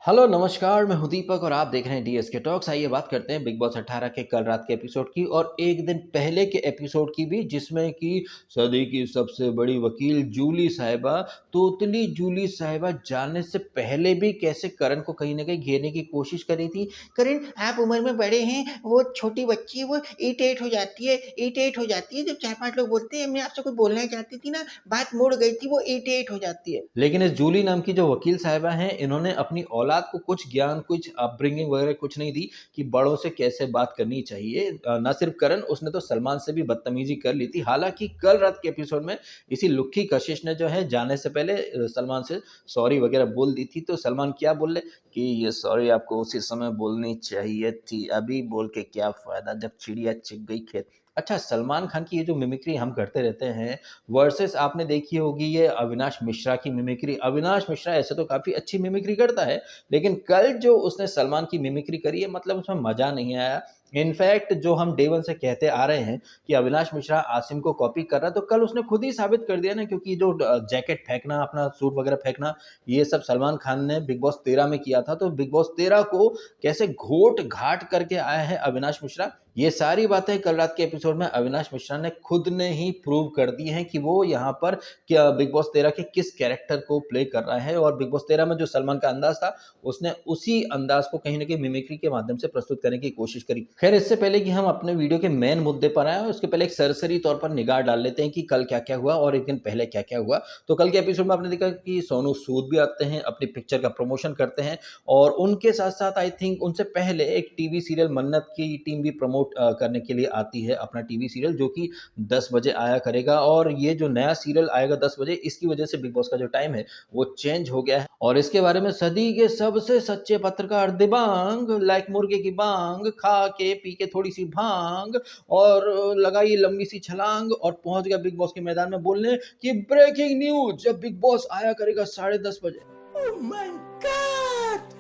Hello नमस्कार, मैं हूं दीपक और आप देख रहे हैं डीएसके टॉक्स। आइए बात करते हैं बिग बॉस 18 के कल रात के एपिसोड की और एक दिन पहले के एपिसोड की भी, जिसमें कि सदी की सबसे बड़ी वकील जूली साहिबा, तोतली जूली साहिबा जानने से पहले भी कैसे करण को कहीं ना कहीं घेरने की कोशिश करी थी। करण, आप उम्र में बड़े हैं, वो छोटी बच्ची है, वो इरिटेट हो जाती है, इरिटेट हो जाती है जब 4-5 लोग बोलते हैं। मैं आपसे कुछ बोलना चाहती थी ना, बात मुड़ गई थी, वो इरिटेट हो जाती है। लेकिन इस जूली नाम की जो वकील साहिबा हैं, इन्होंने अपनी औलाद को कुछ ज्ञान, कुछ अपब्रिंगिंग वगैरह कुछ नहीं दी कि बड़ों से कैसे बात करनी चाहिए। ना सिर्फ करण, उसने तो सलमान से भी बदतमीजी कर ली थी। हालांकि कल रात के एपिसोड में इसी लुक्की कशिश ने जो है जाने से पहले सलमान से सॉरी वगैरह बोल दी थी। तो सलमान क्या बोले कि ये सॉरी आपको उसी समय बोलनी चाहिए थी, अभी बोल के क्या फायदा जब चिड़िया चिग गई खेत। अच्छा, सलमान खान की ये जो मिमिक्री हम करते रहते हैं वर्सेस आपने देखी होगी ये अविनाश मिश्रा की मिमिक्री। अविनाश मिश्रा ऐसे तो काफ़ी अच्छी मिमिक्री करता है, लेकिन कल जो उसने सलमान की मिमिक्री करी है, मतलब उसमें मज़ा नहीं आया। इनफैक्ट जो हम डे वन से कहते आ रहे हैं कि अविनाश मिश्रा आसिम को कॉपी कर रहा है, तो कल उसने खुद ही साबित कर दिया ना, क्योंकि जो जैकेट फेंकना, अपना सूट वगैरह फेंकना, ये सब सलमान खान ने बिग बॉस 13 में किया था। तो बिग बॉस 13 को कैसे घोट घाट करके आया है अविनाश मिश्रा, ये सारी बातें कल रात के एपिसोड में अविनाश मिश्रा ने खुद ने ही प्रूव कर दी हैं कि वो यहाँ पर क्या बिग बॉस 13 के किस कैरेक्टर को प्ले कर रहा है। और बिग बॉस 13 में जो सलमान का अंदाज था, उसने उसी अंदाज को कहीं ना कहीं मिमिक्री के माध्यम से प्रस्तुत करने की कोशिश करी। खैर, इससे पहले कि हम अपने वीडियो के मेन मुद्दे पर आए, उसके पहले एक सरसरी तौर पर निगाह डाल लेते हैं कि कल क्या क्या हुआ और एक दिन पहले क्या क्या हुआ। तो कल के एपिसोड में आपने देखा कि सोनू सूद भी आते हैं, अपनी पिक्चर का प्रमोशन करते हैं, और उनके साथ साथ आई थिंक उनसे पहले एक टीवी सीरियल मन्नत की टीम भी प्रमोट करने के लिए आती है, अपना टीवी सीरियल जो कि 10 बजे आया करेगा। और ये जो नया सीरियल आएगा 10 बजे, इसकी वजह से बिग बॉस का जो टाइम है वो चेंज हो गया है। और इसके बारे में सदी के सबसे सच्चे पत्रकार दिबांग, लाइक मुर्गे की बांग, खा के पी के थोड़ी सी भांग और लगाई लंबी सी छलांग और पहुंच गया बिग बॉस के मैदान में बोलने कि ब्रेकिंग न्यूज, जब बिग बॉस आया करेगा 10:30 बजे। Oh my God!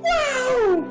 वाओ!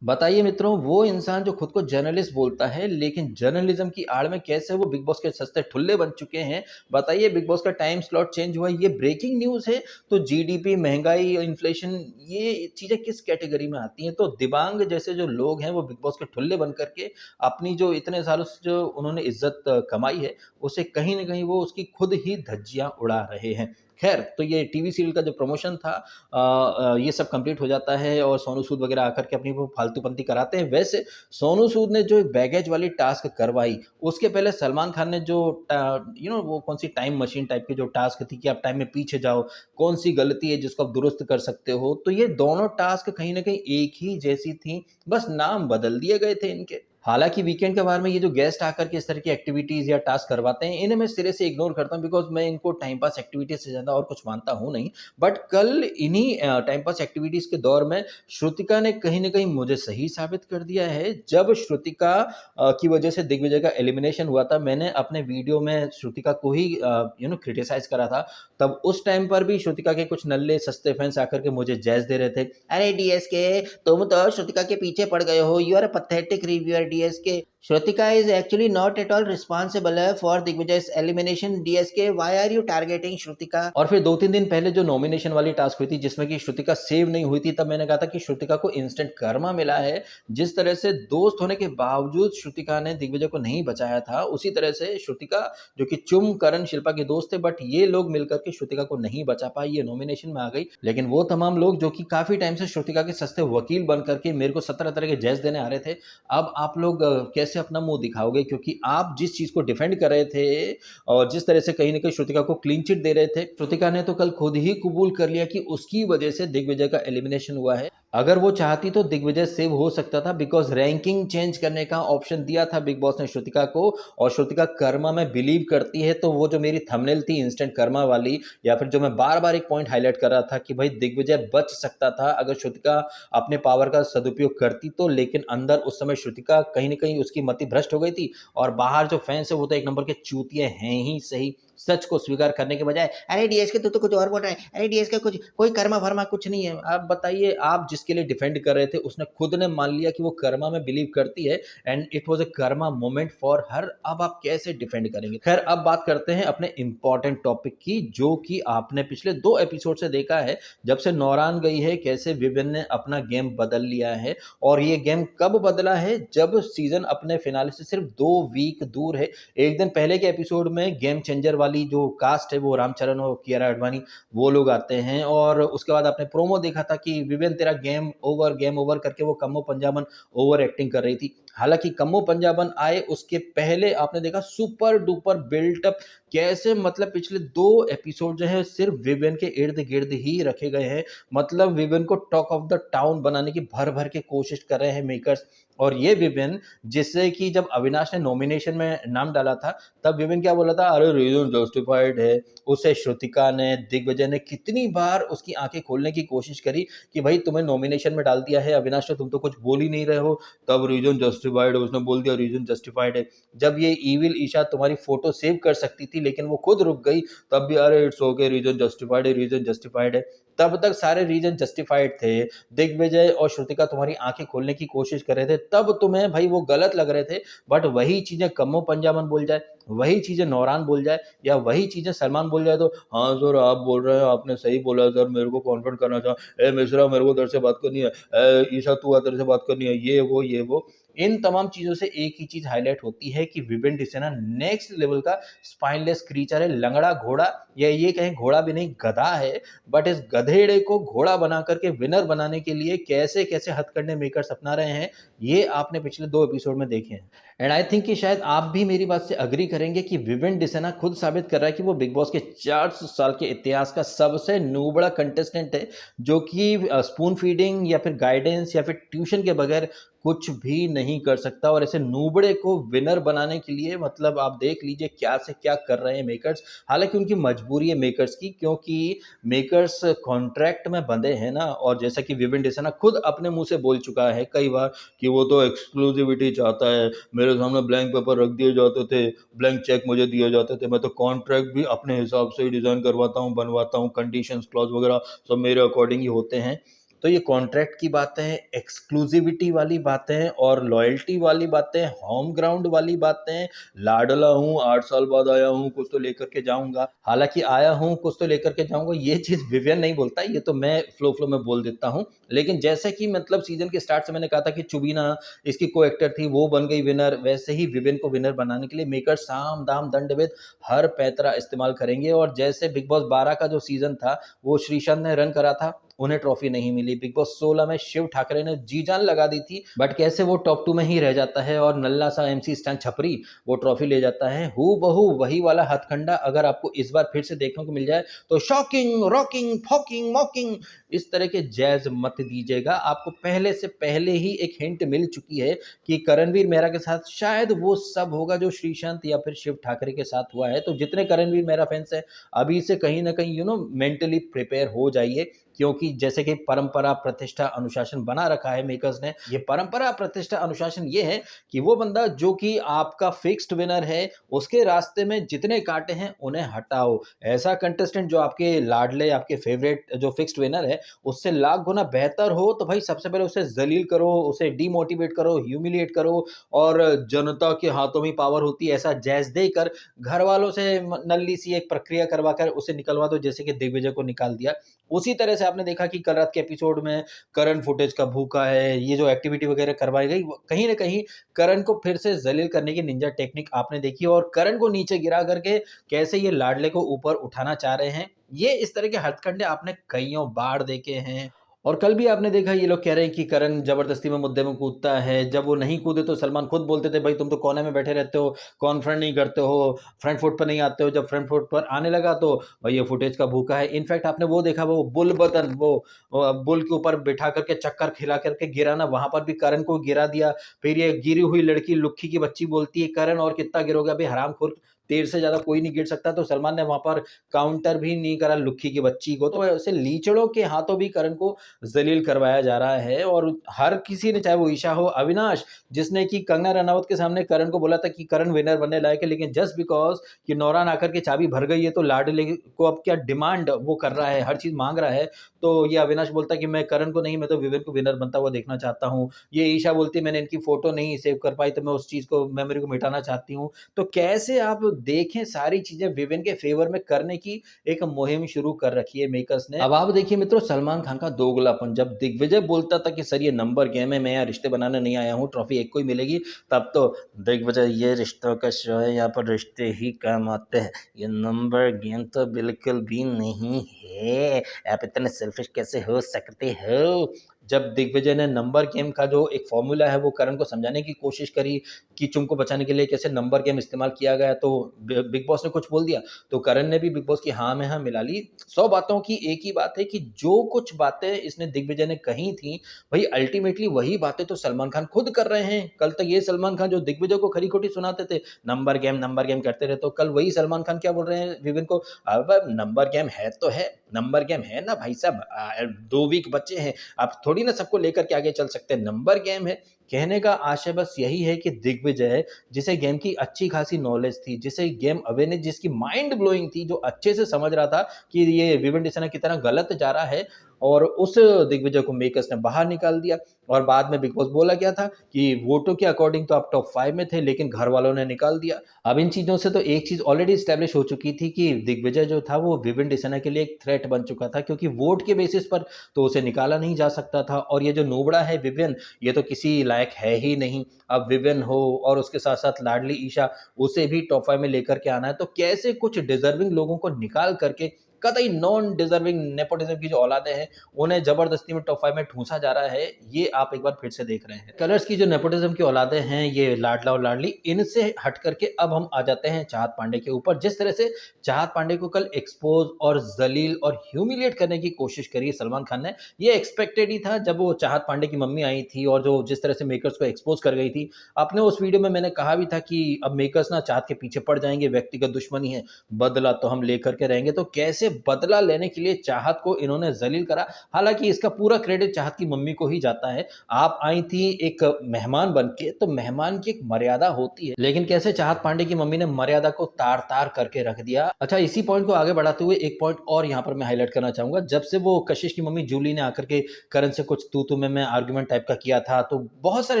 बताइए मित्रों, वो इंसान जो खुद को जर्नलिस्ट बोलता है, लेकिन जर्नलिज्म की आड़ में कैसे वो बिग बॉस के सस्ते ठुल्ले बन चुके हैं। बताइए, बिग बॉस का टाइम स्लॉट चेंज हुआ, ये ब्रेकिंग न्यूज़ है। तो जीडीपी, महंगाई, इन्फ्लेशन, ये चीज़ें किस कैटेगरी में आती हैं? तो दिबांग जैसे जो लोग हैं, वो बिग बॉस के ठुल्ले बन करके अपनी जो इतने सालों से जो उन्होंने इज्जत कमाई है, उसे कहीं न कहीं वो उसकी खुद ही धज्जियाँ उड़ा रहे हैं। खैर, तो ये टीवी सीरियल का जो प्रमोशन था, ये सब कंप्लीट हो जाता है और सोनू सूद वगैरह आकर के अपनी वो फालतूपंती कराते हैं। वैसे सोनू सूद ने जो बैगेज वाली टास्क करवाई, उसके पहले सलमान खान ने जो वो कौन सी टाइम मशीन टाइप की जो टास्क थी कि आप टाइम में पीछे जाओ, कौन सी गलती है जिसको आप दुरुस्त कर सकते हो, तो ये दोनों टास्क कहीं ना कहीं एक ही जैसी थी, बस नाम बदल दिए गए थे इनके। हालांकि वीकेंड के बार में ये जो गेस्ट आकर के इस तरह की एक्टिविटीज या टास्क करवाते हैं, इन्हें मैं सिरे से इग्नोर करता हूं, बिकॉज मैं इनको टाइम पास एक्टिविटीज से ज्यादा और कुछ मानता हूं नहीं। बट कल इन्हीं टाइम पास एक्टिविटीज के दौर में श्रुतिका ने कहीं न कहीं मुझे सही साबित कर दिया है। जब श्रुतिका की वजह से दिग्विजय का एलिमिनेशन हुआ था, मैंने अपने वीडियो में श्रुतिका को ही क्रिटिसाइज़ करा था। तब उस टाइम पर भी श्रुतिका के कुछ नल्ले सस्ते फैन्स आकर के मुझे जैज़ दे रहे थे। अरे डीएसके, तुम तो श्रुतिका के पीछे पड़ गए हो। You are a pathetic reviewer DSK. Shrutika is actually not at all responsible for Digvijay's elimination. DSK, why are you targeting Shrutika? और फिर 2-3 दिन पहले जो नॉमिनेशन वाली टास्क हुई थी, जिसमें कि श्रुतिका सेव नहीं हुई थी, तब मैंने कहा था कि श्रुतिका को इंस्टेंट कर्मा मिला है। जिस तरह से दोस्त होने के बावजूद श्रुतिका ने दिग्विजय को नहीं बचाया था, उसी तरह से श्रुतिका, जो कि चुम, करण, शिल्पा के दोस्त थे, बट ये लोग मिलकर के श्रुतिका को नहीं बचा पाए, ये नॉमिनेशन में आ गई। लेकिन वो तमाम लोग जो कि काफी टाइम से श्रुतिका के सस्ते वकील बन करके मेरे को 17 तरह के जैज देने आ रहे थे, अब आप लोग कैसे अपना मुंह दिखाओगे? क्योंकि आप जिस चीज को डिफेंड कर रहे थे और जिस तरह से कहीं ना कहीं श्रुतिका को क्लीन चिट दे रहे थे, श्रुतिका ने तो कल खुद ही कबूल कर लिया कि उसकी वजह से दिग्विजय का एलिमिनेशन हुआ है। अगर वो चाहती तो दिग्विजय सेव हो सकता था, बिकॉज रैंकिंग चेंज करने का ऑप्शन दिया था बिग बॉस ने श्रुतिका को, और श्रुतिका कर्मा में बिलीव करती है। तो वो जो मेरी थंबनेल थी इंस्टेंट कर्मा वाली, या फिर जो मैं बार बार एक पॉइंट हाईलाइट कर रहा था कि भाई दिग्विजय बच सकता था अगर श्रुतिका अपने पावर का सदुपयोग करती तो, लेकिन अंदर उस समय श्रुतिका कहीं ना कहीं उसकी मति भ्रष्ट हो गई थी, और बाहर जो फैंस है वो तो एक नंबर के चूतिए हैं ही सही। सच को स्वीकार करने के बजाय अरे डीएसके तू तो कुछ और बोल रहा है, अरे डीएसके कुछ कोई कर्मा वर्मा कुछ नहीं है। आप बताइए, आप जिसके लिए डिफेंड कर रहे थे उसने खुद ने मान लिया कि वो कर्मा में बिलीव करती है and it was a Karma moment for her. अब आप कैसे डिफेंड करेंगे? खैर, अब बात करते हैं अपने इंपॉर्टेंट टॉपिक की, जो कि आपने पिछले 2 एपिसोड से देखा है। जब से नौरान गई है, कैसे विविन ने अपना गेम बदल लिया है, और ये गेम कब बदला है? जब सीजन अपने फिनाले से सिर्फ 2 वीक दूर है। एक दिन पहले के एपिसोड में गेम चेंजर वाली जो कास्ट है, वो रामचरण और कियारा आडवाणी वो लोग आते हैं, और उसके बाद आपने प्रोमो देखा था कि विविन तेरा गेम ओवर करके वो कम्मो पंजाबन ओवर एक्टिंग कर रही थी। हालांकि कम्मो पंजाबन आए उसके पहले आपने देखा सुपर डुपर बिल्टअप कैसे, मतलब पिछले 2 एपिसोड जो है सिर्फ विविन के इर्द गिर्द ही रखे गए हैं। मतलब विविन को टॉक ऑफ द टाउन बनाने की भर भर के कोशिश कर रहे हैं मेकर्स। और ये विविन, जिससे कि जब अविनाश ने नॉमिनेशन में नाम डाला था, तब विविन क्या बोला था? अरे रीजन जस्टिफाइड है। उसे श्रुतिका ने, दिग्विजय ने कितनी बार उसकी आंखें खोलने की कोशिश करी कि भाई तुम्हें नॉमिनेशन में डाल दिया है अविनाश ने, तुम तो कुछ बोल ही नहीं रहे हो। तब रीजन जस्टिफाइड है, उसने बोल दिया रीजन जस्टिफाइड है। जब ये इविल ईशा तुम्हारी फोटो सेव कर सकती थी लेकिन वो खुद रुक गई, तब भी अरे इट्स ओके, रीजन जस्टिफाइड है, रीजन जस्टिफाइड है। तब तक सारे रीजन जस्टिफाइड थे। दिग्विजय और श्रुतिका तुम्हारी आंखें खोलने की कोशिश कर रहे थे, तब तुम्हें भाई वो गलत लग रहे थे। बट वही चीजें कम्मो पंजाबन बोल जाए, वही चीजें नौरान बोल जाए, या वही चीजें सलमान बोल जाए, तो हाँ सर आप बोल रहे हैं, आपने सही बोला सर, मेरे को कॉन्फ्रेंट करना था, ए मिश्रा मेरे को तेरे से बात करनी है, ए ईशा तू आ तेरे से बात करनी है, ये वो। इन तमाम चीजों से एक ही चीज हाईलाइट होती है कि विपिन डिसेना नेक्स्ट लेवल का स्पाइनलेस क्रीचर है, लंगड़ा घोड़ा, या ये कहें घोड़ा भी नहीं गधा है। बट इस गधेड़े को घोड़ा बना करके विनर बनाने के लिए कैसे कैसे हथकंडे मेकर्स अपना रहे हैं, ये आपने पिछले 2 एपिसोड में देखे हैं। एंड आई थिंक कि शायद आप भी मेरी बात से अग्री करेंगे कि विविन डिसेना खुद साबित कर रहा है कि वो बिग बॉस के 400 साल के इतिहास का सबसे नूबड़ा कंटेस्टेंट है, जो कि स्पून फीडिंग या फिर गाइडेंस या फिर ट्यूशन के बगैर कुछ भी नहीं कर सकता। और ऐसे नूबड़े को विनर बनाने के लिए मतलब आप देख लीजिए क्या से क्या कर रहे हैं मेकर्स। हालांकि उनकी मजबूरी है मेकर्स की, क्योंकि मेकर्स कॉन्ट्रैक्ट में बंधे हैं ना। और जैसा कि विविन डिसेना खुद अपने मुंह से बोल चुका है कई बार कि वो तो एक्सक्लूसिविटी चाहता है, मेरे सामने ब्लैंक पेपर रख दिए जाते थे, ब्लैंक चेक मुझे दिए जाते थे, मैं तो कॉन्ट्रैक्ट भी अपने हिसाब से ही डिजाइन करवाता हूँ, बनवाता हूँ, कंडीशंस क्लॉज वगैरह सब मेरे अकॉर्डिंग ही होते हैं। तो ये कॉन्ट्रैक्ट की बातें हैं, एक्सक्लूसिविटी वाली बातें हैं, और लॉयल्टी वाली बातें, होम ग्राउंड वाली बातें, लाडला हूँ, 8 साल बाद आया हूँ, कुछ तो लेकर के जाऊंगा। हालांकि आया हूँ कुछ तो लेकर के जाऊंगा, ये चीज विवियन नहीं बोलता, ये तो मैं फ्लो में बोल देता हूँ। लेकिन जैसे कि मतलब सीजन के स्टार्ट से मैंने कहा था कि चुबीना इसकी को एक्टर थी, वो बन गई विनर, वैसे ही विवियन को विनर बनाने के लिए मेकर साम दाम दंड भेद हर पैतरा इस्तेमाल करेंगे। और जैसे बिग बॉस 12 का जो सीजन था वो श्रीशांत ने रन करा था, उन्हें ट्रॉफी नहीं मिली। बिग बॉस 16 में शिव ठाकरे ने जी जान लगा दी थी, बट कैसे वो टॉप 2 में ही रह जाता है और नल्ला सा एमसी स्टैन छपरी वो ट्रॉफी ले जाता है। हु बहू वही वाला हथकंडा अगर आपको इस बार फिर से देखने को मिल जाए तो शॉकिंग, रॉकिंग, फॉकिंग, मॉकिंग, इस तरह के जैज मत दीजिएगा। आपको पहले से पहले ही एक हिंट मिल चुकी है कि करणवीर मेहरा के साथ शायद वो सब होगा जो श्रीशांत या फिर शिव ठाकरे के साथ हुआ है। तो जितने करणवीर मेहरा फैंस है, अभी से कहीं ना कहीं मेंटली प्रिपेयर हो जाइए, क्योंकि जैसे कि परंपरा प्रतिष्ठा अनुशासन बना रखा है मेकर्स ने। ये परंपरा प्रतिष्ठा अनुशासन ये है कि वो बंदा जो कि आपका फिक्स्ड विनर है, उसके रास्ते में जितने कांटे हैं उन्हें हटाओ। ऐसा कंटेस्टेंट जो आपके लाडले, आपके फेवरेट जो फिक्स्ड विनर है, उससे लाख गुना बेहतर हो तो भाई सबसे पहले उसे जलील करो, उसे डिमोटिवेट करो, ह्यूमिलिएट करो, और जनता के हाथों में पावर होती है ऐसा जैज देकर घर वालों से नल्ली सी एक प्रक्रिया करवा कर उसे निकलवा दो, जैसे कि दिग्विजय को निकाल दिया। उसी तरह से आपने देखा कि कल रात के एपिसोड में करण फुटेज का भूखा है, ये जो एक्टिविटी वगैरह करवाई गई, कहीं ना कहीं करण को फिर से जलील करने की निंजा टेक्निक आपने देखी, और करण को नीचे गिरा करके कैसे ये लाडले को ऊपर उठाना चाह रहे हैं। ये इस तरह के हथकंडे आपने कईयों बार देखे हैं। और कल भी आपने देखा ये लोग कह रहे हैं कि करण जबरदस्ती में मुद्दे में कूदता है, जब वो नहीं कूदे तो सलमान खुद बोलते थे भाई तुम तो कोने में बैठे रहते हो, कॉन्फ्रेंट नहीं करते हो, फ्रंट फुट पर नहीं आते हो। जब फ्रंट फुट पर आने लगा तो भाई ये फुटेज का भूखा है। इनफैक्ट आपने वो देखा, वो बुल बदन, वो बुल के ऊपर बिठा करके चक्कर खिला करके गिरा ना, वहां पर भी करण को गिरा दिया। फिर ये गिरी हुई लड़की लुक्खी की बच्ची बोलती है करण और कितना गिरोगे अभी हरामखोर, तेरे से ज़्यादा कोई नहीं गिर सकता, तो सलमान ने वहाँ पर काउंटर भी नहीं करा लुक्खी की बच्ची को, तो ऐसे लीचड़ों के हाथों भी करण को ज़लील करवाया जा रहा है। और हर किसी ने, चाहे वो ईशा हो, अविनाश जिसने कि कंगना रनावत के सामने करण को बोला था कि करण विनर बनने लायक है, लेकिन जस्ट बिकॉज़ कि नौरान आकर के चाबी भर गई है, तो लाडले को अब क्या डिमांड वो कर रहा है, हर चीज़ माँग रहा है। तो ये अविनाश बोलता है कि मैं करण को नहीं, मैं तो विवेक को विनर बनता हुआ देखना चाहता हूँ। ये ईशा बोलती है मैंने इनकी फ़ोटो नहीं सेव कर पाई, तो मैं उस चीज़ को, मेमोरी को मिटाना चाहती हूँ। तो कैसे आप देखें, सारी चीज़ें विवेन के फ़ेवर में करने की एक मुहिम शुरू कर रखी है मेकर्स ने। अब आप देखिए मित्रों, सलमान खान का दोगलापन, जब दिग्विजय बोलता था कि सर ये नंबर गेम है, मैं यहाँ रिश्ते बनाने नहीं आया हूँ, ट्रॉफी एक को ही मिलेगी, तब तो दिग्विजय, ये रिश्तों का शो है, यहाँ पर रिश्ते ही काम आते हैं, ये नंबर गेम तो बिल्कुल भी नहीं है, आप इतने सेल्फिश कैसे हो सकते हो। जब दिग्विजय ने नंबर गेम का जो एक फ़ॉर्मूला है वो करण को समझाने की कोशिश करी कि चुम को बचाने के लिए कैसे नंबर गेम इस्तेमाल किया गया, तो बिग बॉस ने कुछ बोल दिया, तो करण ने भी बिग बॉस की हाँ में हाँ मिला ली। 100 बातों की एक ही बात है कि जो कुछ बातें इसने दिग्विजय ने कही थी, भाई अल्टीमेटली वही बातें तो सलमान खान खुद कर रहे हैं। कल तक ये सलमान खान जो दिग्विजय को खरी-खोटी सुनाते थे, नंबर गेम करते रहे, तो कल वही सलमान खान क्या बोल रहे हैं विवेक को, अब नंबर गेम है तो है, नंबर गेम है ना भाई साहब, 2 वीक बचे हैं, आप थोड़ी ना सबको लेकर के आगे चल सकते हैं, नंबर गेम है। कहने का आशय बस यही है कि दिग्विजय, जिसे गेम की अच्छी खासी नॉलेज थी, जिसे गेम अवेयरनेस, जिसकी माइंड ब्लोइंग थी, जो अच्छे से समझ रहा था कि ये विवेन डिसना की तरह गलत जा रहा है, और उस दिग्विजय को मेकर्स ने बाहर निकाल दिया। और बाद में बिग बॉस बोला क्या था कि वोटों के अकॉर्डिंग तो आप टॉप 5 में थे, लेकिन घर वालों ने निकाल दिया। अब इन चीज़ों से तो एक चीज़ ऑलरेडी एस्टैब्लिश हो चुकी थी कि दिग्विजय जो था वो विवेन डिसना के लिए एक थ्रेट बन चुका था, क्योंकि वोट के बेसिस पर तो उसे निकाला नहीं जा सकता था, और ये जो नोबड़ा है विवेन, ये तो किसी लायक है ही नहीं। अब विवेन हो और उसके साथ-साथ लाडली ईशा, उसे भी टॉप 5 में लेकर के आना है, तो कैसे कुछ डिज़र्विंग लोगों को निकाल करके कतई नॉन डिज़र्विंग नेपोटिज़्म की जो औलादें हैं, उन्हें ज़बरदस्ती में टॉप 5 में ठूँसा जा रहा है, ये आप एक बार फिर से देख रहे हैं। कलर्स की जो नेपोटिज़्म की औलादें हैं, ये लाडला और लाडली, इनसे हट करके अब हम आ जाते हैं चाहत पांडे के ऊपर। जिस तरह से चाहत पांडे को कल एक्सपोज़ और ज़लील और ह्यूमिलिएट करने की कोशिश करी है सलमान खान ने, ये एक्सपेक्टेड ही था। जब वो चाहत पांडे की मम्मी आई थी और जो जिस तरह से मेकर्स को एक्सपोज़ कर गई थी, अपने उस वीडियो में मैंने कहा भी था कि अब मेकर्स ना चाहत के पीछे पड़ जाएँगे, व्यक्तिगत दुश्मनी है, बदला तो हम लेकर के रहेंगे। तो कैसे बदला लेने के लिए चाहत को इन्होंने ज़लील करा। हालाँकि इसका पूरा क्रेडिट चाहत की मम्मी को ही जाता है। आप आई थी एक मेहमान बन के, तो मेहमान की एक मर्यादा होती है। लेकिन कैसे चाहत पांडे की मम्मी ने मर्यादा को तार-तार करके रख दिया। अच्छा, इसी पॉइंट को आगे बढ़ाते हुए एक पॉइंट और यहाँ पर मैं हाइलाइट करना चाहूँगा। जब से वो कशिश की मम्मी जूली ने आकर के करण से कुछ तू-तू मैं आर्गुमेंट टाइप का किया था, तो बहुत सारे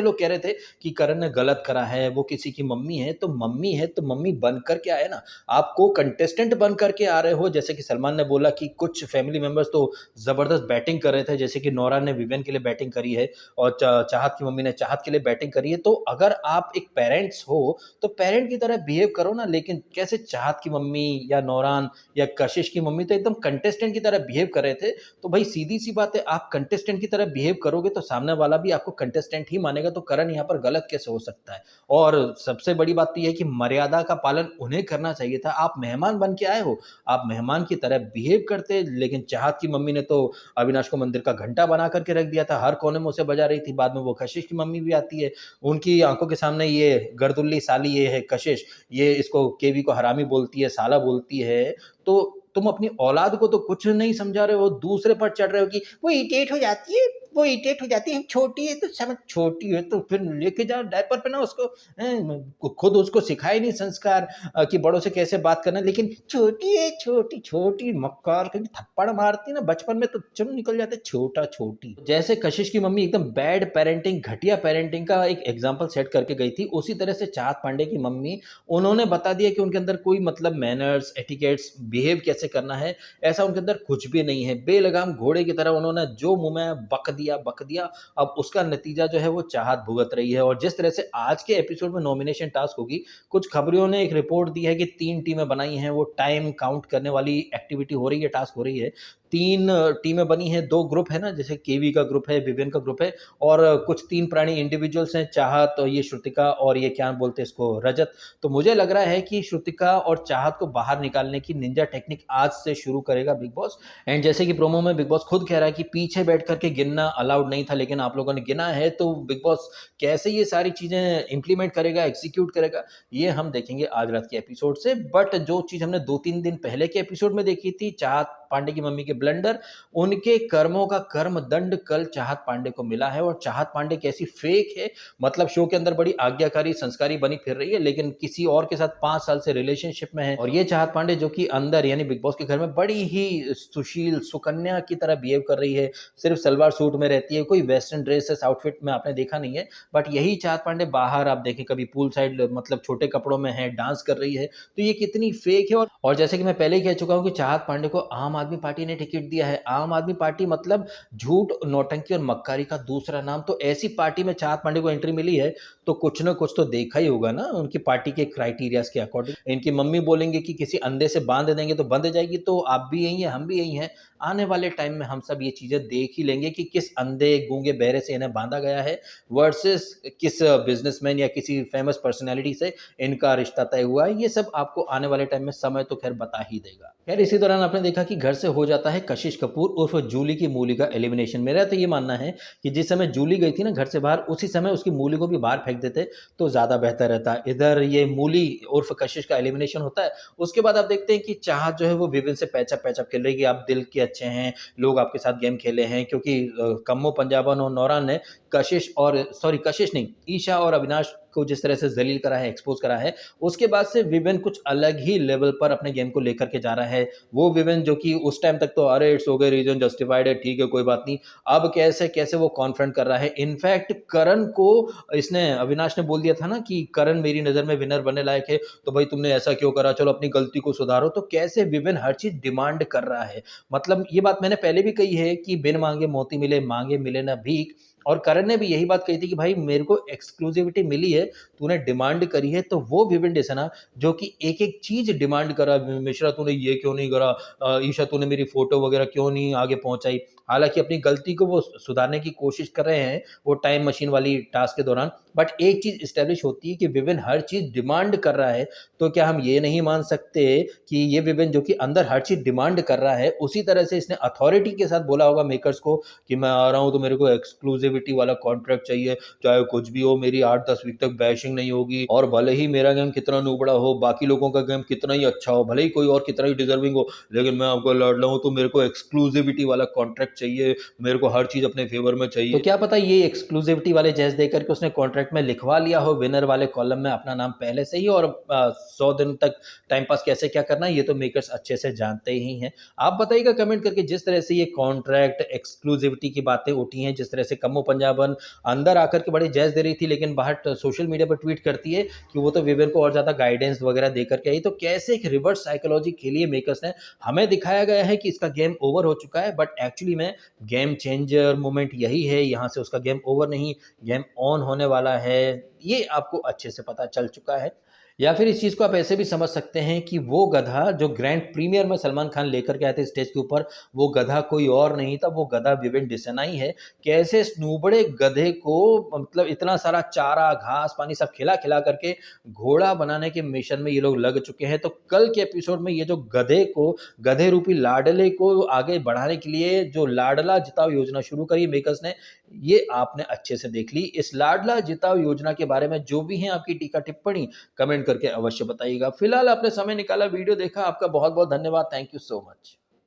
लोग कह रहे थे कि करण ने गलत करा है, वो किसी की मम्मी है, तो मम्मी है तो मम्मी बन कर के आए ना। आप को-कंटेस्टेंट बन करके आ रहे हो, जैसे कि सलमान ने बोला कि कुछ फैमिली मेंबर्स तो ज़बरदस्त बैटिंग कर रहे थे, जैसे कि नौरा ने विवेन के लिए बैटिंग करी है और चाहत की मम्मी ने चाहत के लिए बैटिंग करी है। तो अगर आप एक पेरेंट्स हो, तो पेरेंट की तरह बिहेव करो ना। लेकिन कैसे चाहत की मम्मी या नौरान या कशिश की मम्मी तो एकदम कंटेस्टेंट की तरह बिहेव कर रहे थे। तो भाई सीधी-सी बात है, आप कंटेस्टेंट की तरह बिहेव करोगे तो सामने वाला भी आपको कंटेस्टेंट ही मानेगा, तो करण यहाँ पर गलत कैसे हो सकता है? और सबसे बड़ी बात तो ये है कि मर्यादा का पालन उन्हें करना चाहिए था। आप मेहमान बन के आए हो, आप मेहमान की तरह बिहेव करते, लेकिन चाहत की मम्मी ने तो अविनाश को मंदिर का घंटा बना करके रख दिया था, हर कोने में उसे बजा रही थी। बाद में वो कशिश की मम्मी भी आती है, उनकी आंखों के सामने ये गर्दुल्ली साली ये है कशिश, ये इसको केवी को हरामी बोलती है, साला बोलती है। तो तुम अपनी औलाद को तो कुछ नहीं समझा रहे हो, दूसरे पर चढ़ रहे हो कि वो इरिटेट हो जाती है, वो इरिटेट हो जाती है, छोटी है तो समझ, छोटी है तो फिर लेके जाओ डायपर पहनाओ उसको। खुद उसको सिखाए नहीं संस्कार कि बड़ों से कैसे बात करना है, लेकिन छोटी है, छोटी छोटी मक्कार कहीं थप्पड़ मारती ना बचपन में तो चुन निकल जाते, छोटा छोटी। जैसे कशिश की मम्मी एकदम बैड पेरेंटिंग, घटिया पेरेंटिंग का एक एग्जाम्पल सेट करके गई थी, उसी तरह से चाहत पांडे की मम्मी, उन्होंने बता दिया कि उनके अंदर कोई मतलब मैनर्स, एटिकेट्स, बिहेव कैसे करना है, ऐसा उनके अंदर कुछ भी नहीं है। बेलगाम घोड़े की तरह उन्होंने जो मुंह में बक दिया। अब उसका नतीजा जो है वो चाहत भुगत रही है। और जिस तरह से आज के एपिसोड में नॉमिनेशन टास्क होगी, कुछ खबरों ने एक रिपोर्ट दी है कि 3 टीमें बनाई हैं, वो टाइम काउंट करने वाली एक्टिविटी हो रही है, टास्क हो रही है। 3 टीमें बनी हैं, 2 ग्रुप है ना, जैसे केवी का ग्रुप है, विवियन का ग्रुप है और कुछ 3 पुरानी इंडिविजुअल्स हैं, चाहत, ये श्रुतिका और ये क्या बोलते हैं इसको, रजत। तो मुझे लग रहा है कि श्रुतिका और चाहत को बाहर निकालने की निंजा टेक्निक आज से शुरू करेगा बिग बॉस। एंड जैसे कि प्रोमो में बिग बॉस खुद कह रहा है कि पीछे बैठ कर के गिनना अलाउड नहीं था, लेकिन आप लोगों ने गिना है, तो बिग बॉस कैसे ये सारी चीज़ें इम्प्लीमेंट करेगा, एग्जीक्यूट करेगा, ये हम देखेंगे आज रात के एपिसोड से। बट जो चीज़ हमने 2-3 दिन पहले के एपिसोड में देखी थी, चाहत पांडे की मम्मी के ब्लंडर, उनके कर्मों का कर्म दंड कल चाहत पांडे को मिला है। और चाहत पांडे कैसी फेक है, मतलब शो के अंदर बड़ी आज्ञाकारी संस्कारी बनी फिर रही है, लेकिन किसी और के साथ 5 साल से रिलेशनशिप में है। और ये चाहत पांडे जो कि अंदर यानी बिग बॉस के घर में बड़ी ही सुशील सुकन्या की तरह बिहेव कर रही है, सिर्फ सलवार सूट में रहती है, कोई वेस्टर्न ड्रेसेस आउटफिट में आपने देखा नहीं है। बट यही चाहत पांडे बाहर आप देखें कभी पूल साइड मतलब छोटे कपड़ों में है, डांस कर रही है, तो ये कितनी फेक है। और जैसे कि मैं पहले ही कह चुका हूं कि चाहत पांडे को आम आदमी पार्टी ने टिकट दिया है। आम आदमी पार्टी मतलब झूठ, नौटंकी और मक्कारी का दूसरा नाम। तो ऐसी पार्टी में चाहत पांडे को एंट्री मिली है, तो कुछ ना कुछ तो देखा ही होगा ना उनकी पार्टी के क्राइटेरियाज के अकॉर्डिंग। इनकी मम्मी बोलेंगे कि किसी अंधे से बांध देंगे तो बंध जाएगी, तो आप भी यही हैं, हम भी यही हैं। आने वाले टाइम में हम सब ये चीजें देख ही लेंगे कि किस अंधे गूंगे बहरे से इन्हें बांधा गया है वर्सेस किस बिजनेसमैन या किसी फेमस पर्सनैलिटी से इनका रिश्ता तय हुआ है। ये सब आपको आने वाले टाइम में समय तो खैर बता ही देगा। खैर इसी दौरान आपने देखा कि घर से हो जाता है कशिश कपूर उर्फ जूली की मूली का एलिमिनेशन। मेरा तो ये मानना है कि जिस समय जूली गई थी ना घर से बाहर, उसी समय उसकी मूली को भी बाहर फेंक देते तो ज्यादा बेहतर रहता। इधर ये मूली उर्फ कशिश का एलिमिनेशन होता है, उसके बाद आप देखते हैं कि चाहत जो है वो विविन से पैचअप पैचअप खेल रही है कि आप दिल के अच्छे हैं, लोग आपके साथ गेम खेले हैं, क्योंकि कम्मो पंजाबन और नौरान ने कशिश और कशिश नहीं, ईशा और अविनाश को जिस तरह से जलील करा है, एक्सपोज करा है, उसके बाद से विवेन कुछ अलग ही लेवल पर अपने गेम को लेकर के जा रहा है। वो विवेन जो कि उस टाइम तक तो अरे इट्स ओके, रीजन जस्टिफाइड है, ठीक है कोई बात नहीं, अब कैसे कैसे वो कॉन्फ्रंट कर रहा है। इनफैक्ट करण को इसने, अविनाश ने बोल दिया था ना कि करण मेरी नजर में विनर बनने लायक है, तो भाई तुमने ऐसा क्यों करा, चलो अपनी गलती को सुधारो। तो कैसे विवेन हर चीज डिमांड कर रहा है। मतलब ये बात मैंने पहले भी कही है कि बिन मांगे मोती मिले, मांगे मिले ना भीख। और करण ने भी यही बात कही थी कि भाई मेरे को एक्सक्लूसिविटी मिली है, तूने डिमांड करी है। तो वो विवेन डेसना जो कि एक एक चीज डिमांड करा, मिश्रा तूने ये क्यों नहीं करा, ईशा तूने मेरी फोटो वगैरह क्यों नहीं आगे पहुंचाई। हालांकि अपनी गलती को वो सुधारने की कोशिश कर रहे हैं वो टाइम मशीन वाली टास्क के दौरान, बट एक चीज इस्टेब्लिश होती है कि विवेन हर चीज डिमांड कर रहा है। तो क्या हम ये नहीं मान सकते कि ये विवेन जो कि अंदर हर चीज डिमांड कर रहा है, उसी तरह से इसने अथॉरिटी के साथ बोला होगा मेकर्स को कि मैं आ रहा हूं तो मेरे को एक्सक्लूसिविटी वाला कॉन्ट्रैक्ट चाहिए, चाहे कुछ भी हो, मेरी 8-10 वीक तक बैशिंग नहीं होगी, और भले ही मेरा गेम कितना नुबड़ा हो, बाकी लोगों का गेम कितना ही अच्छा हो, भले ही कोई और कितना ही डिजर्विंग हो, लेकिन मैं आपको लड़ रहा हूं तो मेरे को एक्सक्लूसिविटी वाला कॉन्ट्रैक्ट चाहिए, मेरे को हर चीज अपने फेवर में चाहिए। तो क्या पता ये एक्सक्लूसिविटी वाले जैस देकर के उसने कॉन्ट्रैक्ट में लिखवा लिया हो विनर वाले कॉलम में अपना नाम पहले से ही, और 100 दिन तक टाइम पास कैसे क्या करना है ये तो मेकर्स अच्छे से जानते ही हैं। आप बताइएगा कमेंट करके, जिस तरह से ये कॉन्ट्रैक्ट एक्सक्लूसिविटी की बातें उठी हैं, जिस तरह से कम्मो पंजाबन अंदर आकर के बड़ी जैस दे रही थी, लेकिन बाहर सोशल मीडिया पर ट्वीट करती है कि वो तो विवेन को और ज्यादा गाइडेंस वगैरह देकर के आई। तो कैसे एक रिवर्स साइकोलॉजी खेली है मेकर्स ने। हमें दिखाया गया है कि इसका गेम ओवर हो चुका है, बट एक्चुअली में गेम चेंजर मोमेंट यही है, यहाँ से उसका गेम ओवर नहीं, गेम ऑन होने वाला है, ये आपको अच्छे से पता चल चुका है। या फिर इस चीज़ को आप ऐसे भी समझ सकते हैं कि वो गधा जो ग्रैंड प्रीमियर में सलमान खान लेकर के आए थे स्टेज के ऊपर, वो गधा कोई और नहीं था, वो गधा विवेन डेसना ही है। कैसे स्नूबड़े गधे को मतलब इतना सारा चारा घास पानी सब खिला खिला करके घोड़ा बनाने के मिशन में ये लोग लग चुके हैं। तो कल के एपिसोड में ये जो गधे को, गधे रूपी लाडले को आगे बढ़ाने के लिए जो लाडला जिताओ योजना शुरू करी मेकर्स ने, ये आपने अच्छे से देख ली। इस लाडला जिताओ योजना के बारे में जो भी है आपकी टीका टिप्पणी कमेंट करके अवश्य बताइएगा। फिलहाल आपने समय निकाला, वीडियो देखा, आपका बहुत बहुत धन्यवाद। Thank you so much.